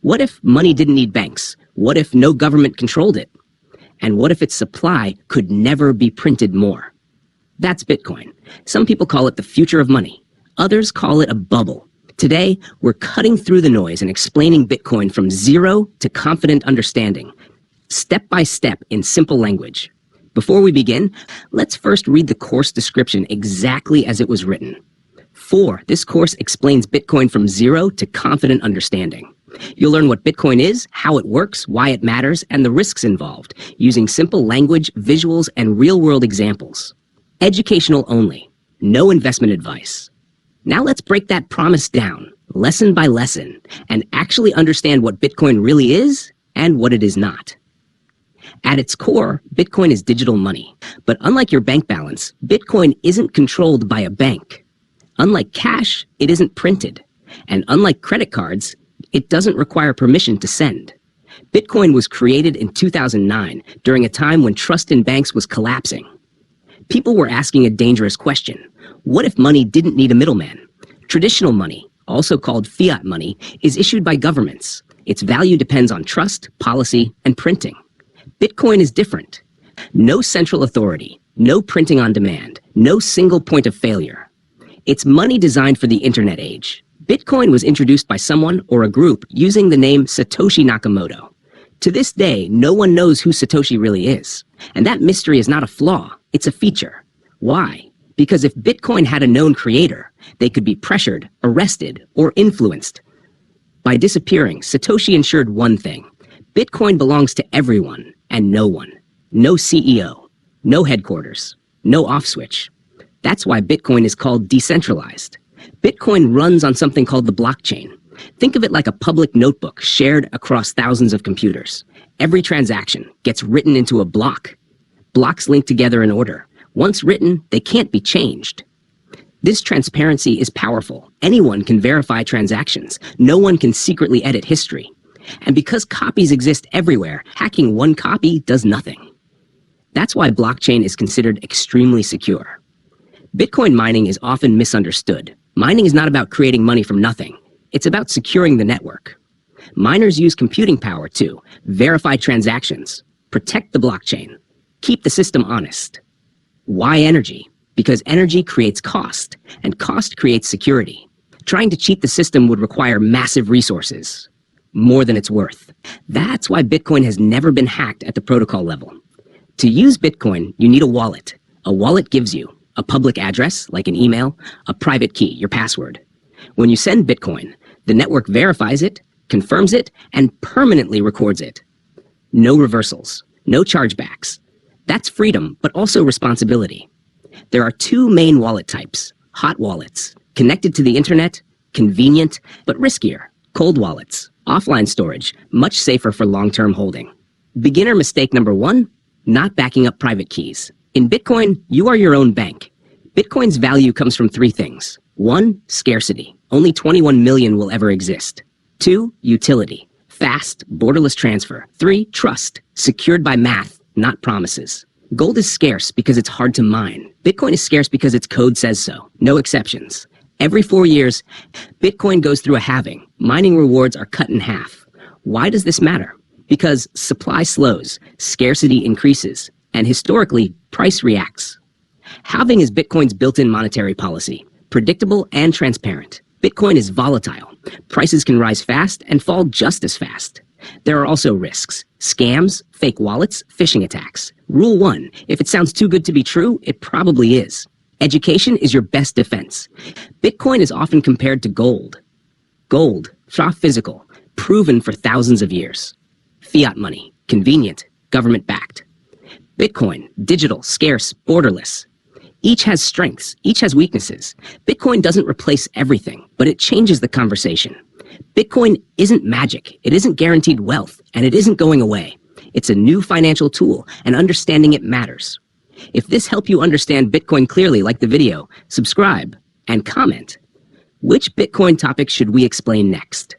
What if money didn't need banks? What if no government controlled it? And what if its supply could never be printed more? That's Bitcoin. Some people call it the future of money. Others call it a bubble. Today, we're cutting through the noise and explaining Bitcoin from zero to confident understanding, step by step in simple language. Before we begin, let's first read the course description exactly as it was written. 4. This course explains Bitcoin from zero to confident understanding. You'll learn what Bitcoin is, how it works, why it matters, and the risks involved, using simple language, visuals, and real-world examples. Educational only. No investment advice. Now let's break that promise down, lesson by lesson, and actually understand what Bitcoin really is and what it is not. At its core, Bitcoin is digital money. But unlike your bank balance, Bitcoin isn't controlled by a bank. Unlike cash, it isn't printed. And unlike credit cards, it doesn't require permission to send. Bitcoin was created in 2009, during a time when trust in banks was collapsing. People were asking a dangerous question. What if money didn't need a middleman? Traditional money, also called fiat money, is issued by governments. Its value depends on trust, policy, and printing. Bitcoin is different. No central authority, no printing on demand, no single point of failure. It's money designed for the internet age. Bitcoin was introduced by someone or a group using the name Satoshi Nakamoto. To this day, no one knows who Satoshi really is. And that mystery is not a flaw, it's a feature. Why? Because if Bitcoin had a known creator, they could be pressured, arrested, or influenced. By disappearing, Satoshi ensured one thing. Bitcoin belongs to everyone and no one. No CEO, no headquarters, no off switch. That's why Bitcoin is called decentralized. Bitcoin runs on something called the blockchain. Think of it like a public notebook shared across thousands of computers. Every transaction gets written into a block. Blocks link together in order. Once written, they can't be changed. This transparency is powerful. Anyone can verify transactions. No one can secretly edit history. And because copies exist everywhere, hacking one copy does nothing. That's why blockchain is considered extremely secure. Bitcoin mining is often misunderstood. Mining is not about creating money from nothing. It's about securing the network. Miners use computing power to verify transactions, protect the blockchain, keep the system honest. Why energy? Because energy creates cost, and cost creates security. Trying to cheat the system would require massive resources, more than it's worth. That's why Bitcoin has never been hacked at the protocol level. To use Bitcoin, you need a wallet. A wallet gives you a public address, like an email, a private key, your password. When you send Bitcoin, the network verifies it, confirms it, and permanently records it. No reversals, no chargebacks. That's freedom, but also responsibility. There are two main wallet types: hot wallets, connected to the internet, convenient, but riskier; cold wallets, offline storage, much safer for long-term holding. Beginner mistake number 1, not backing up private keys. In Bitcoin, you are your own bank. Bitcoin's value comes from 3 things. 1, scarcity. Only 21 million will ever exist. 2, utility. Fast, borderless transfer. 3, trust. Secured by math, not promises. Gold is scarce because it's hard to mine. Bitcoin is scarce because its code says so. No exceptions. Every 4 years, Bitcoin goes through a halving. Mining rewards are cut in half. Why does this matter? Because supply slows, scarcity increases, and historically, price reacts. Halving is Bitcoin's built-in monetary policy, predictable and transparent. Bitcoin is volatile. Prices can rise fast and fall just as fast. There are also risks: scams, fake wallets, phishing attacks. Rule 1, if it sounds too good to be true, it probably is. Education is your best defense. Bitcoin is often compared to gold. Gold, raw physical, proven for thousands of years. Fiat money, convenient, government-backed. Bitcoin, digital, scarce, borderless. Each has strengths, each has weaknesses. Bitcoin doesn't replace everything, but it changes the conversation. Bitcoin isn't magic, it isn't guaranteed wealth, and it isn't going away. It's a new financial tool, and understanding it matters. If this helped you understand Bitcoin clearly, like the video, subscribe, and comment. Which Bitcoin topic should we explain next?